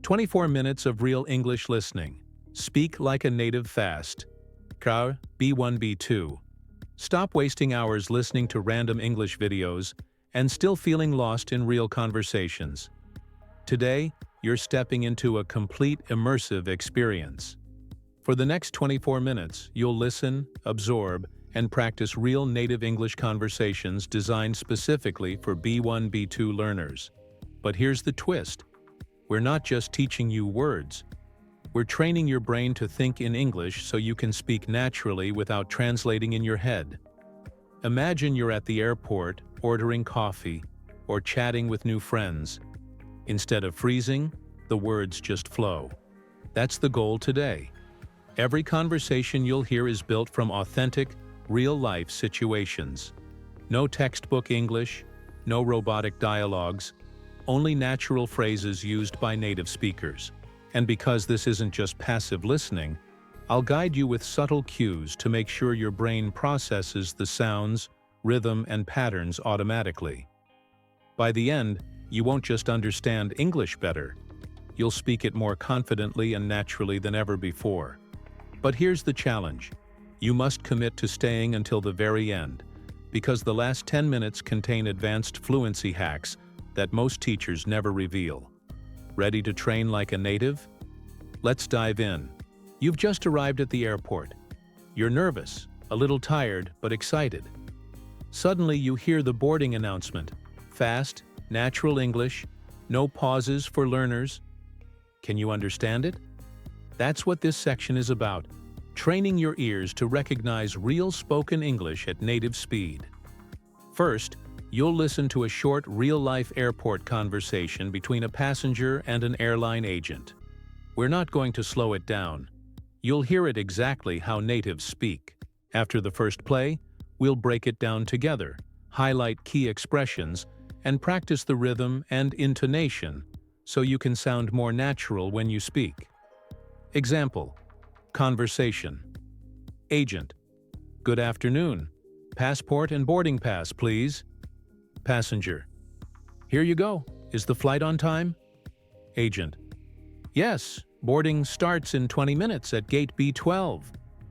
24 minutes of real English listening. Speak like a native fast. Car B1-B2. Stop wasting hours listening to random English videos and still feeling lost in real conversations. Today, you're stepping into a complete immersive experience. For the next 24 minutes, you'll listen, absorb, and practice real native English conversations designed specifically for B1-B2 learners. But here's the twist. We're not just teaching you words. We're training your brain to think in English so you can speak naturally without translating in your head. Imagine you're at the airport, ordering coffee, or chatting with new friends. Instead of freezing, the words just flow. That's the goal today. Every conversation you'll hear is built from authentic, real-life situations. No textbook English, no robotic dialogues, only natural phrases used by native speakers. And because this isn't just passive listening, I'll guide you with subtle cues to make sure your brain processes the sounds, rhythm, and patterns automatically. By the end, you won't just understand English better. You'll speak it more confidently and naturally than ever before. But here's the challenge. You must commit to staying until the very end, because the last 10 minutes contain advanced fluency hacks that most teachers never reveal. Ready to train like a native? Let's dive in. You've just arrived at the airport. You're nervous, a little tired, but excited. Suddenly you hear the boarding announcement. Fast, natural English, no pauses for learners. Can you understand it? That's what this section is about. Training your ears to recognize real spoken English at native speed. First, you'll listen to a short real-life airport conversation between a passenger and an airline agent. We're not going to slow it down. You'll hear it exactly how natives speak. After the first play, we'll break it down together, highlight key expressions, and practice the rhythm and intonation so you can sound more natural when you speak. Example: conversation. Agent: Good afternoon. Passport and boarding pass, please. Passenger: Here you go. Is the flight on time? Agent: Yes, boarding starts in 20 minutes at gate B12.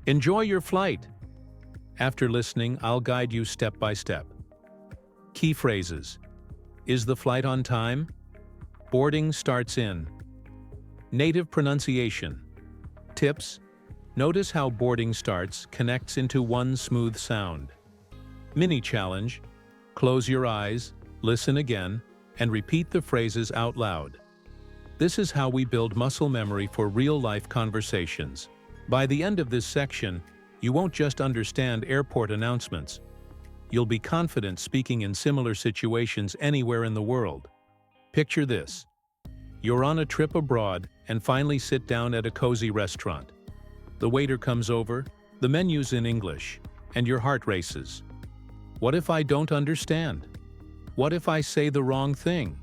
Enjoy your flight. After listening, I'll guide you step by step. Key phrases: Is the flight on time? Boarding starts in. Native pronunciation. Tips: Notice how boarding starts connects into one smooth sound. Mini challenge: Close your eyes, listen again, and repeat the phrases out loud. This is how we build muscle memory for real-life conversations. By the end of this section, you won't just understand airport announcements. You'll be confident speaking in similar situations anywhere in the world. Picture this. You're on a trip abroad and finally sit down at a cozy restaurant. The waiter comes over, the menu's in English, and your heart races. What if I don't understand? What if I say the wrong thing?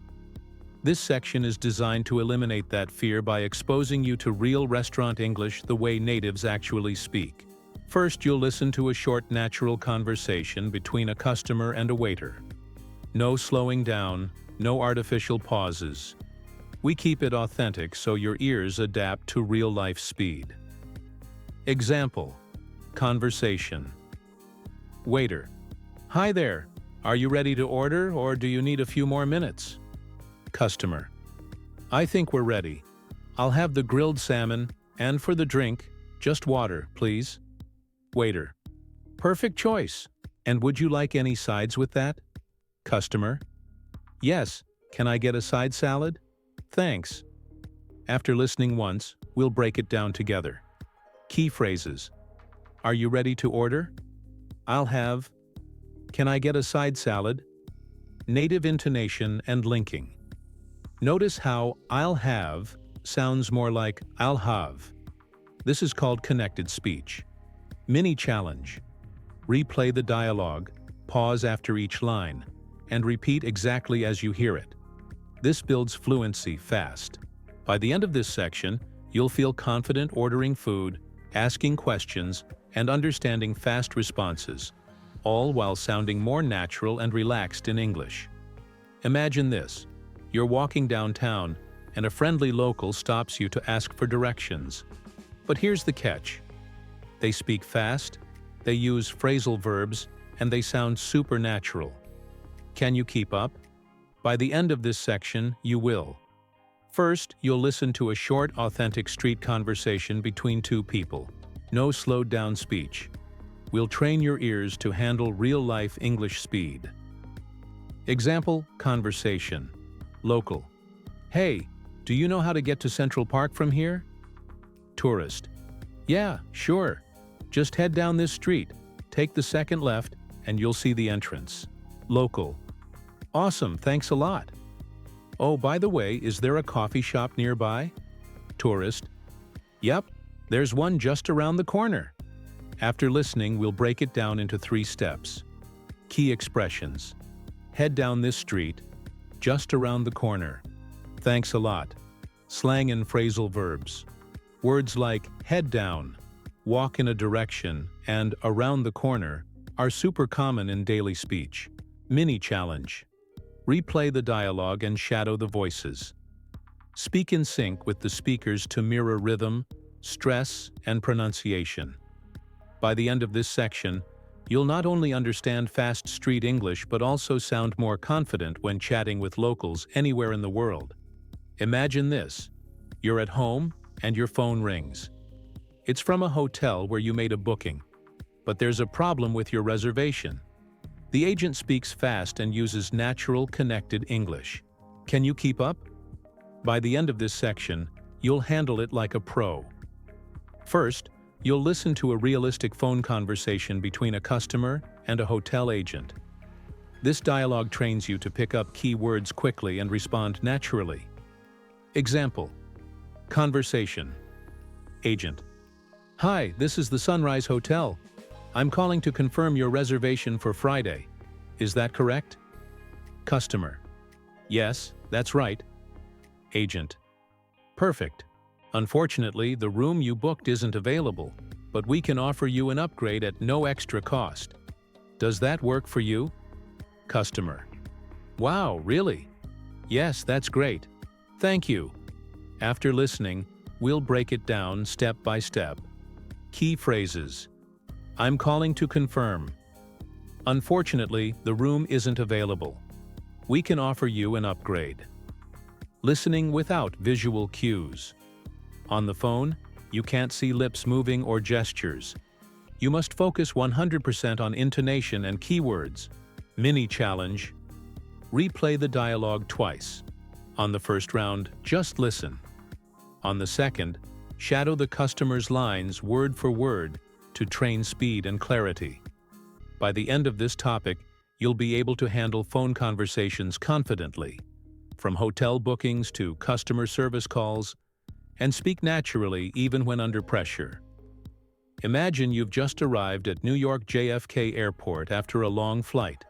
This section is designed to eliminate that fear by exposing you to real restaurant English the way natives actually speak. First, you'll listen to a short natural conversation between a customer and a waiter. No slowing down, no artificial pauses. We keep it authentic so your ears adapt to real-life speed. Example: conversation. Waiter: Hi there. Are you ready to order, or do you need a few more minutes? Customer: I think we're ready. I'll have the grilled salmon, and for the drink, just water, please. Waiter: Perfect choice. And would you like any sides with that? Customer: Yes. Can I get a side salad? Thanks. After listening once, we'll break it down together. Key phrases: Are you ready to order? I'll have. Can I get a side salad? Native intonation and linking. Notice how I'll have sounds more like I'll have. This is called connected speech. Mini challenge. Replay the dialogue, pause after each line, and repeat exactly as you hear it. This builds fluency fast. By the end of this section, you'll feel confident ordering food, asking questions, and understanding fast responses, all while sounding more natural and relaxed in English. Imagine this. You're walking downtown, and a friendly local stops you to ask for directions. But here's the catch. They speak fast, they use phrasal verbs, and they sound supernatural. Can you keep up? By the end of this section, you will. First, you'll listen to a short, authentic street conversation between two people. No slowed-down speech. We'll train your ears to handle real-life English speed. Example, conversation. Local. Hey, do you know how to get to Central Park from here? Tourist. Yeah, sure. Just head down this street, take the second left, and you'll see the entrance. Local. Awesome, thanks a lot. Oh, by the way, is there a coffee shop nearby? Tourist. Yep, there's one just around the corner. After listening, we'll break it down into 3 steps. Key expressions. Head down this street, just around the corner. Thanks a lot. Slang and phrasal verbs. Words like head down, walk in a direction, and around the corner are super common in daily speech. Mini challenge. Replay the dialogue and shadow the voices. Speak in sync with the speakers to mirror rhythm, stress, and pronunciation. By the end of this section, you'll not only understand fast street English but also sound more confident when chatting with locals anywhere in the world. Imagine this. You're at home and your phone rings. It's from a hotel where you made a booking, but there's a problem with your reservation. The agent speaks fast and uses natural, connected English. Can you keep up? By the end of this section, you'll handle it like a pro. First, you'll listen to a realistic phone conversation between a customer and a hotel agent. This dialogue trains you to pick up key words quickly and respond naturally. Example. Conversation. Agent. Hi, this is the Sunrise Hotel. I'm calling to confirm your reservation for Friday. Is that correct? Customer. Yes, that's right. Agent. Perfect. Unfortunately, the room you booked isn't available, but we can offer you an upgrade at no extra cost. Does that work for you? Customer. Wow, really? Yes, that's great. Thank you. After listening, we'll break it down step by step. Key phrases. I'm calling to confirm. Unfortunately, the room isn't available. We can offer you an upgrade. Listening without visual cues. On the phone, you can't see lips moving or gestures. You must focus 100% on intonation and keywords. Mini challenge. Replay the dialogue twice. On the first round, just listen. On the second, shadow the customer's lines word for word to train speed and clarity. By the end of this topic, you'll be able to handle phone conversations confidently, from hotel bookings to customer service calls, and speak naturally even when under pressure. Imagine you've just arrived at New York JFK Airport after a long flight.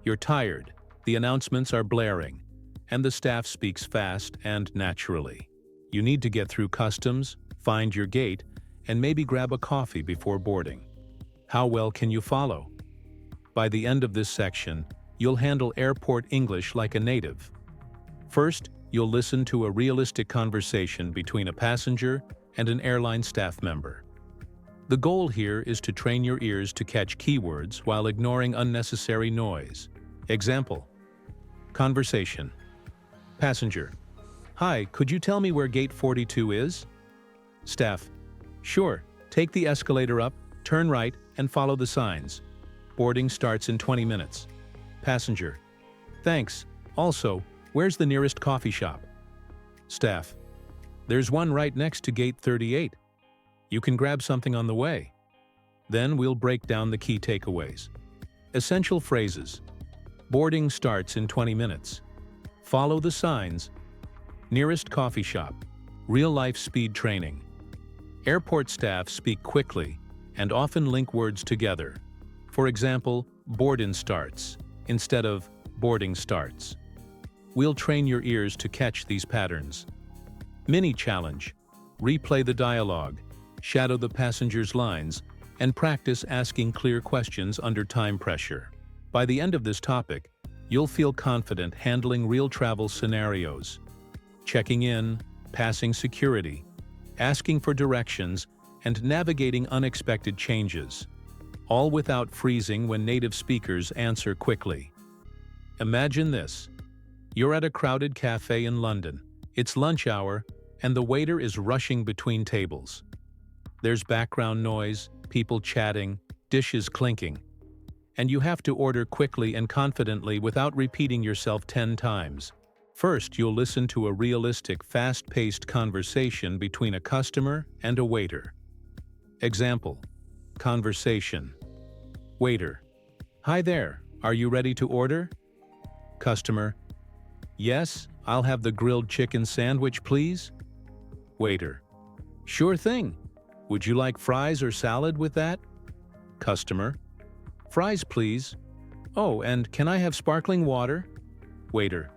You're tired, the announcements are blaring, and the staff speaks fast and naturally. You need to get through customs, find your gate, and maybe grab a coffee before boarding. How well can you follow? By the end of this section, you'll handle airport English like a native. First, you'll listen to a realistic conversation between a passenger and an airline staff member. The goal here is to train your ears to catch keywords while ignoring unnecessary noise. Example. Conversation. Passenger. Hi, could you tell me where gate 42 is? Staff. Sure, take the escalator up, turn right, and follow the signs. Boarding starts in 20 minutes. Passenger. Thanks. Also, where's the nearest coffee shop? Staff. There's one right next to gate 38. You can grab something on the way. Then we'll break down the key takeaways. Essential phrases. Boarding starts in 20 minutes. Follow the signs. Nearest coffee shop. Real-life speed training. Airport staff speak quickly and often link words together. For example, boarding starts instead of boarding starts. We'll train your ears to catch these patterns. Mini challenge. Replay the dialogue, shadow the passenger's lines, and practice asking clear questions under time pressure. By the end of this topic, you'll feel confident handling real travel scenarios. checking in, passing security, asking for directions, and navigating unexpected changes, all without freezing when native speakers answer quickly. Imagine this. You're at a crowded cafe in London. It's lunch hour, and the waiter is rushing between tables. There's background noise, people chatting, dishes clinking, and you have to order quickly and confidently without repeating yourself 10 times. First, you'll listen to a realistic, fast-paced conversation between a customer and a waiter. Example: conversation. Waiter: "Hi there, are you ready to order?" Customer: "Yes, I'll have the grilled chicken sandwich, please." Waiter: "Sure thing. Would you like fries or salad with that?" Customer: "Fries, please. Oh, and can I have sparkling water?" Waiter: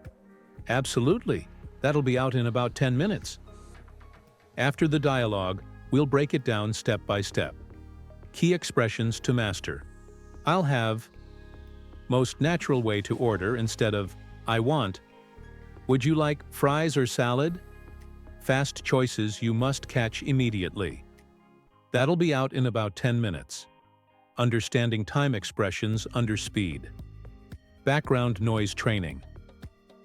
"Absolutely. That'll be out in about 10 minutes. After the dialogue, we'll break it down step by step. Key expressions to master. I'll have. Most natural way to order instead of I want. Would you like fries or salad? Fast choices you must catch immediately. That'll be out in about 10 minutes. Understanding time expressions under speed. Background noise training.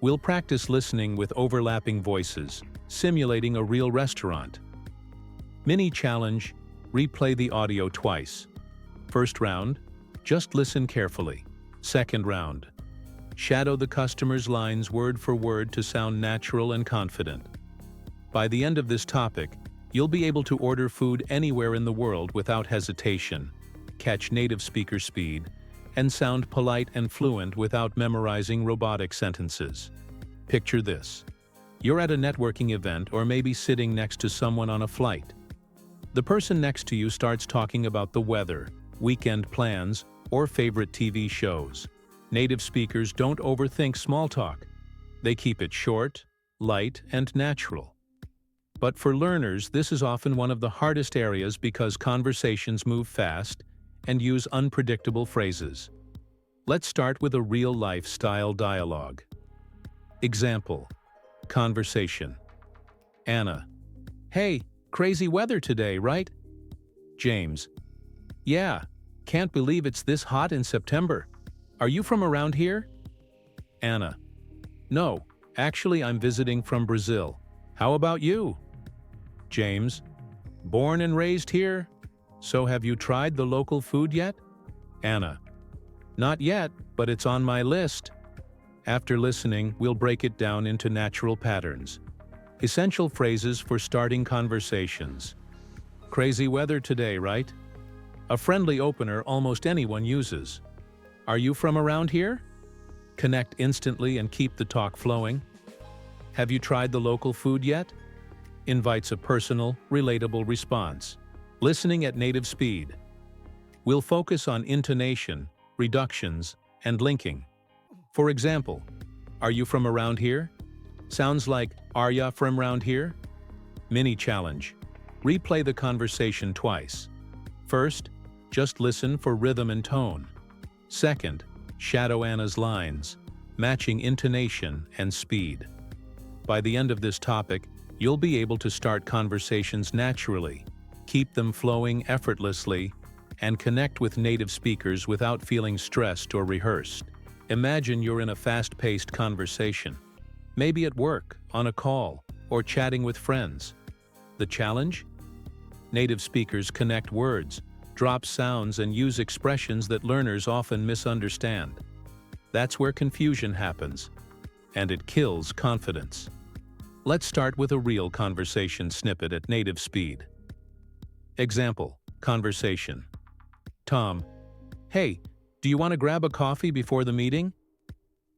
We'll practice listening with overlapping voices, simulating a real restaurant. Mini challenge: replay the audio twice. First round, just listen carefully. Second round, shadow the customer's lines word for word to sound natural and confident. By the end of this topic, you'll be able to order food anywhere in the world without hesitation, catch native speaker speed, and sound polite and fluent without memorizing robotic sentences. Picture this. You're at a networking event or maybe sitting next to someone on a flight. The person next to you starts talking about the weather, weekend plans, or favorite TV shows. Native speakers don't overthink small talk. They keep it short, light, and natural. But for learners, this is often one of the hardest areas because conversations move fast and use unpredictable phrases. Let's start with a real-life style dialogue. Example: conversation. Anna: "Hey, crazy weather today, right?" James: "Yeah, can't believe it's this hot in September. Are you from around here?" Anna: "No, actually I'm visiting from Brazil. How about you?" James: "Born and raised here. So have you tried the local food yet?" Anna: "Not yet, but it's on my list." After listening, we'll break it down into natural patterns. Essential phrases for starting conversations. Crazy weather today, right? A friendly opener almost anyone uses. Are you from around here? Connect instantly and keep the talk flowing. Have you tried the local food yet? Invites a personal, relatable response. Listening at native speed. We'll focus on intonation, reductions, and linking. For example, "Are you from around here?" Sounds like "Are ya from around here?" Mini challenge. Replay the conversation twice. First, just listen for rhythm and tone. Second, shadow Anna's lines, matching intonation and speed. By the end of this topic, you'll be able to start conversations naturally, keep them flowing effortlessly, and connect with native speakers without feeling stressed or rehearsed. Imagine you're in a fast-paced conversation, maybe at work, on a call, or chatting with friends. The challenge? Native speakers connect words, drop sounds, and use expressions that learners often misunderstand. That's where confusion happens, and it kills confidence. Let's start with a real conversation snippet at native speed. Example: conversation. Tom: "Hey, do you want to grab a coffee before the meeting?"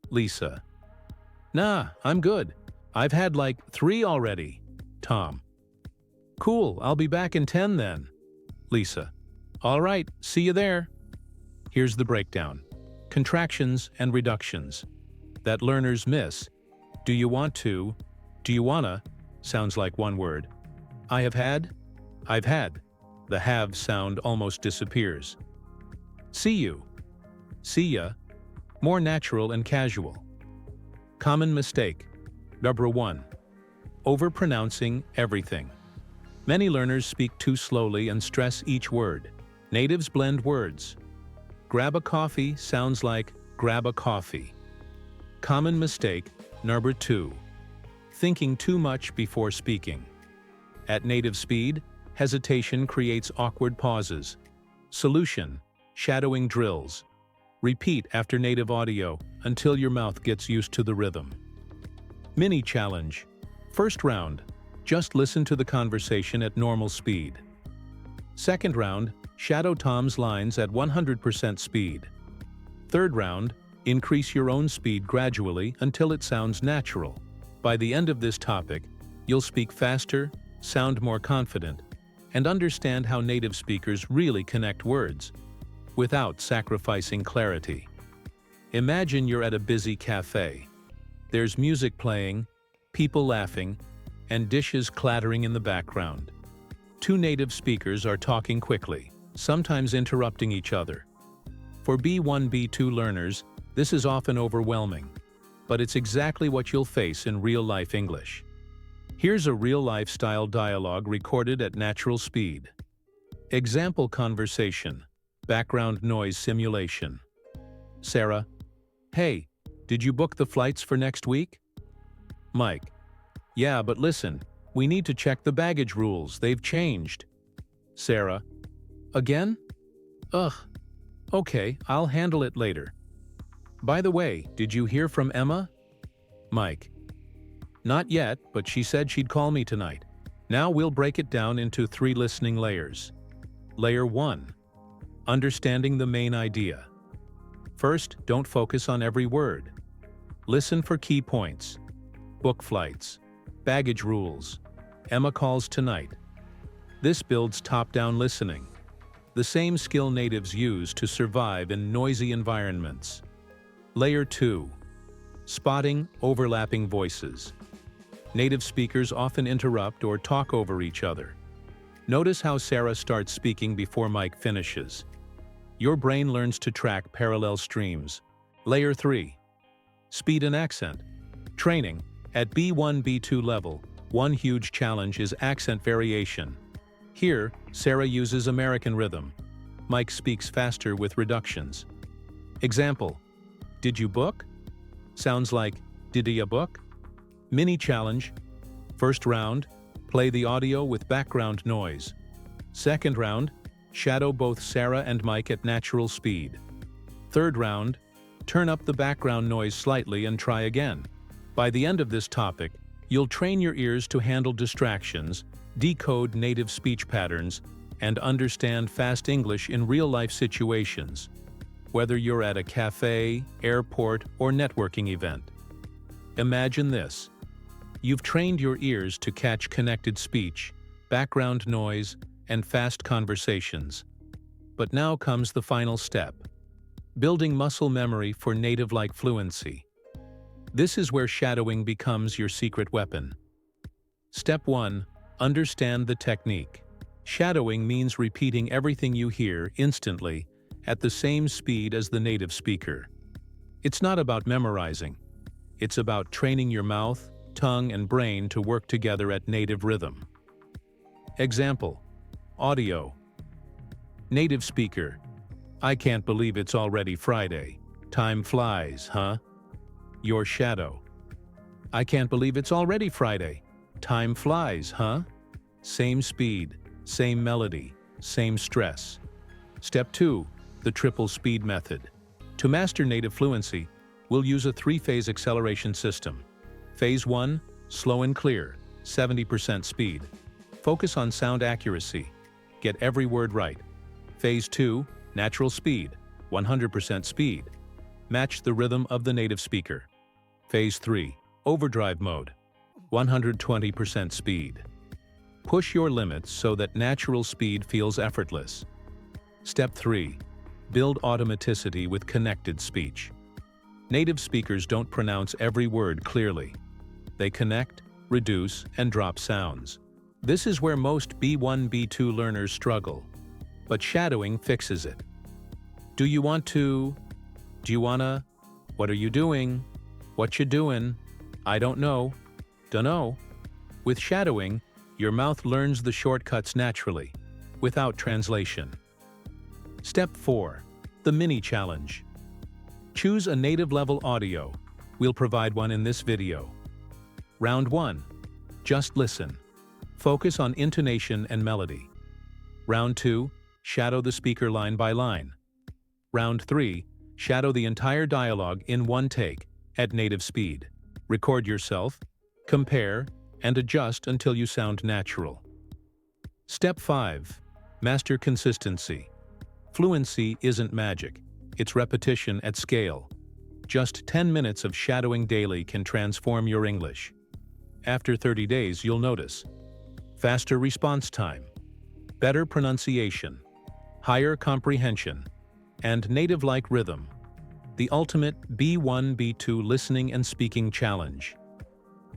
Lisa: "Nah, I'm good. I've had like 3 already." Tom: "Cool, I'll be back in 10 then." Lisa: "All right, see you there." Here's the breakdown. Contractions and reductions that learners miss. Do you want to? Do you wanna? Sounds like one word. I have had? I've had. The have sound almost disappears. See you. See ya. More natural and casual. Common mistake. Number 1. overpronouncing everything. Many learners speak too slowly and stress each word. Natives blend words. Grab a coffee sounds like grab a coffee. Common mistake number 2. Thinking too much before speaking. At native speed, hesitation creates awkward pauses. Solution: shadowing drills. Repeat after native audio until your mouth gets used to the rhythm. Mini challenge. First round, just listen to the conversation at normal speed. Second round, shadow Tom's lines at 100% speed. Third round, increase your own speed gradually until it sounds natural. By the end of this topic, you'll speak faster, sound more confident, and understand how native speakers really connect words, without sacrificing clarity. Imagine you're at a busy cafe. There's music playing, people laughing, and dishes clattering in the background. Two native speakers are talking quickly, sometimes interrupting each other. For B1-B2 learners, this is often overwhelming, but it's exactly what you'll face in real-life English. Here's a real-life style dialogue recorded at natural speed. Example conversation. Background noise simulation. Sarah: "Hey, did you book the flights for next week?" Mike: "Yeah, but listen, we need to check the baggage rules, they've changed." Sarah: "Again? Ugh. Okay, I'll handle it later. By the way, did you hear from Emma?" Mike: "Not yet, but she said she'd call me tonight." Now we'll break it down into 3 listening layers. Layer 1. Understanding the main idea. First, don't focus on every word. Listen for key points. Book flights. Baggage rules. Emma calls tonight. This builds top-down listening, the same skill natives use to survive in noisy environments. Layer 2. Spotting overlapping voices. Native speakers often interrupt or talk over each other. Notice how Sarah starts speaking before Mike finishes. Your brain learns to track parallel streams. Layer 3. Speed and accent. Training. At B1-B2 level, one huge challenge is accent variation. Here, Sarah uses American rhythm. Mike speaks faster with reductions. Example: "Did you book?" Sounds like "Did ya book?" Mini challenge. First round, play the audio with background noise. Second round, shadow both Sarah and Mike at natural speed. Third round, turn up the background noise slightly and try again. By the end of this topic, you'll train your ears to handle distractions, decode native speech patterns, and understand fast English in real-life situations, whether you're at a cafe, airport, or networking event. Imagine this. You've trained your ears to catch connected speech, background noise, and fast conversations. But now comes the final step: building muscle memory for native-like fluency. This is where shadowing becomes your secret weapon. Step 1. Understand the technique. Shadowing means repeating everything you hear instantly at the same speed as the native speaker. It's not about memorizing. It's about training your mouth, tongue, and brain to work together at native rhythm. Example: audio. Native speaker: "I can't believe it's already Friday. Time flies, huh?" Your shadow: "I can't believe it's already Friday. Time flies, huh?" Same speed, same melody, same stress. Step 2. The triple speed method. To master native fluency, we'll use a 3-phase acceleration system. Phase 1, slow and clear, 70% speed. Focus on sound accuracy. Get every word right. Phase 2, natural speed, 100% speed. Match the rhythm of the native speaker. Phase 3, overdrive mode, 120% speed. Push your limits so that natural speed feels effortless. Step 3, build automaticity with connected speech. Native speakers don't pronounce every word clearly. They connect, reduce, and drop sounds. This is where most B1-B2 learners struggle, but shadowing fixes it. Do you want to? Do you wanna? What are you doing? What you doing? I don't know. Dunno. With shadowing, your mouth learns the shortcuts naturally, without translation. Step 4. The Mini Challenge. Choose a native-level audio. We'll provide one in this video. Round 1. Just listen. Focus on intonation and melody. Round 2. Shadow the speaker line by line. Round 3. Shadow the entire dialogue in one take, at native speed. Record yourself, compare, and adjust until you sound natural. Step 5. Master consistency. Fluency isn't magic. It's repetition at scale. Just 10 minutes of shadowing daily can transform your English. After 30 days, you'll notice faster response time, better pronunciation, higher comprehension, and native-like rhythm. The ultimate B1-B2 listening and speaking challenge.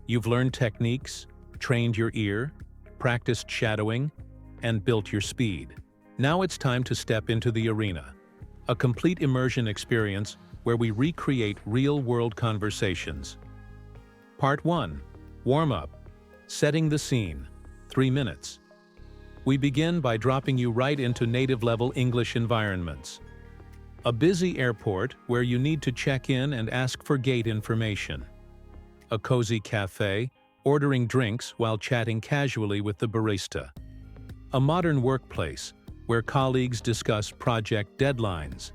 You've learned techniques, trained your ear, practiced shadowing, and built your speed. Now it's time to step into the arena. A complete immersion experience where we recreate real-world conversations. Part 1. Warm-up. Setting the scene. 3 minutes. We begin by dropping you right into native-level English environments. A busy airport where you need to check in and ask for gate information. A cozy café, ordering drinks while chatting casually with the barista. A modern workplace where colleagues discuss project deadlines.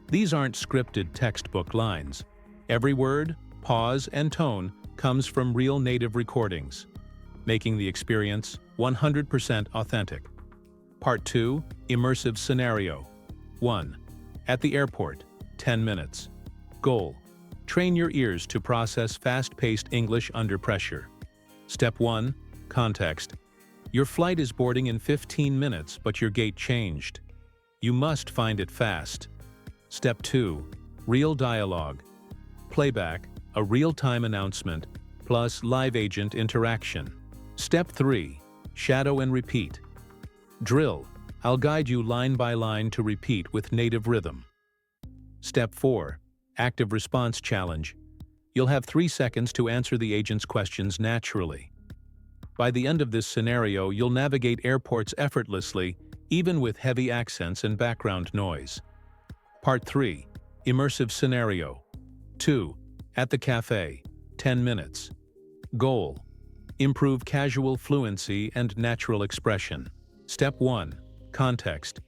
These aren't scripted textbook lines. Every word, pause, and tone comes from real native recordings, making the experience 100% authentic. Part 2. Immersive Scenario. 1. At the airport, 10 minutes. Goal: train your ears to process fast-paced English under pressure. Step 1. Context. Your flight is boarding in 15 minutes, but your gate changed. You must find it fast. Step 2. Real dialogue. Playback, a real-time announcement, plus live agent interaction. Step 3. Shadow and repeat. Drill. I'll guide you line by line to repeat with native rhythm. Step 4. Active response challenge. You'll have 3 seconds to answer the agent's questions naturally. By the end of this scenario, you'll navigate airports effortlessly, even with heavy accents and background noise. Part 3. Immersive Scenario. 2. At the cafe, 10 minutes. Goal: improve casual fluency and natural expression. Step 1. Context.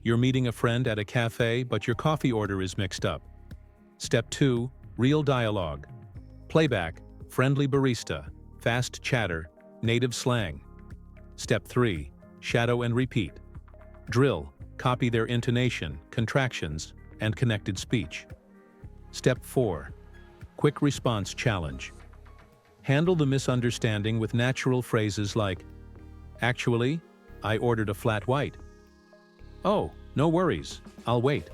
You're meeting a friend at a cafe, but your coffee order is mixed up. Step 2. Real dialogue. Playback, friendly barista, fast chatter, native slang. Step 3. Shadow and repeat. Drill, copy their intonation, contractions, and connected speech. Step 4. Quick response challenge. Handle the misunderstanding with natural phrases like, "Actually, I ordered a flat white." "Oh, no worries, I'll wait."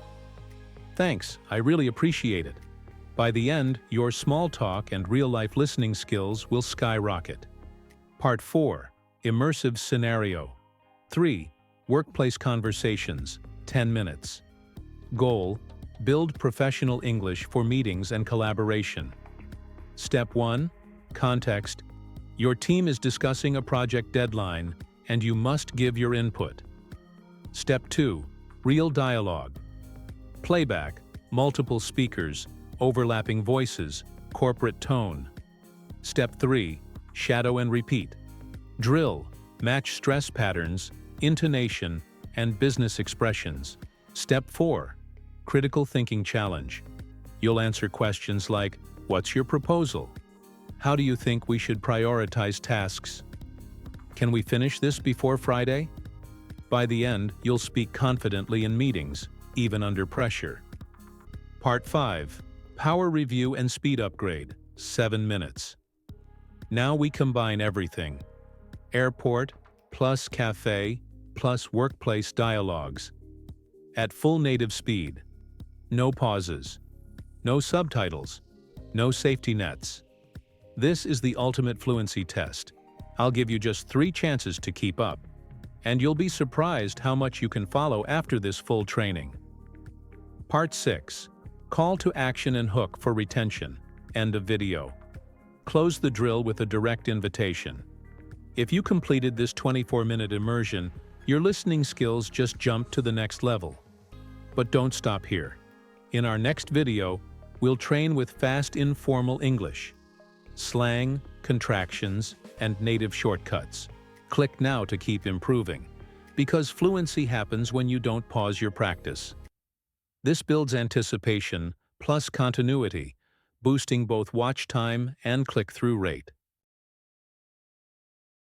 "Thanks, I really appreciate it." By the end, your small talk and real-life listening skills will skyrocket. Part 4. Immersive Scenario. 3. Workplace conversations, 10 minutes. Goal: build professional English for meetings and collaboration. Step 1. Context. Your team is discussing a project deadline, and you must give your input. Step 2. Real dialogue. Playback, multiple speakers, overlapping voices, corporate tone. Step 3. Shadow and repeat. Drill, match stress patterns, intonation, and business expressions. Step 4. Critical thinking challenge. You'll answer questions like, "What's your proposal? How do you think we should prioritize tasks? Can we finish this before Friday?" By the end, you'll speak confidently in meetings, even under pressure. Part 5. Power Review and Speed Upgrade, 7 minutes. Now we combine everything. Airport, plus cafe, plus workplace dialogues. At full native speed. No pauses. No subtitles. No safety nets. This is the ultimate fluency test. I'll give you just 3 chances to keep up. And you'll be surprised how much you can follow after this full training. Part 6. Call to action and hook for retention. End of video. Close the drill with a direct invitation. If you completed this 24-minute immersion, your listening skills just jumped to the next level. But don't stop here. In our next video, we'll train with fast informal English, slang, contractions, and native shortcuts. Click now to keep improving, because fluency happens when you don't pause your practice. This builds anticipation plus continuity, boosting both watch time and click-through rate.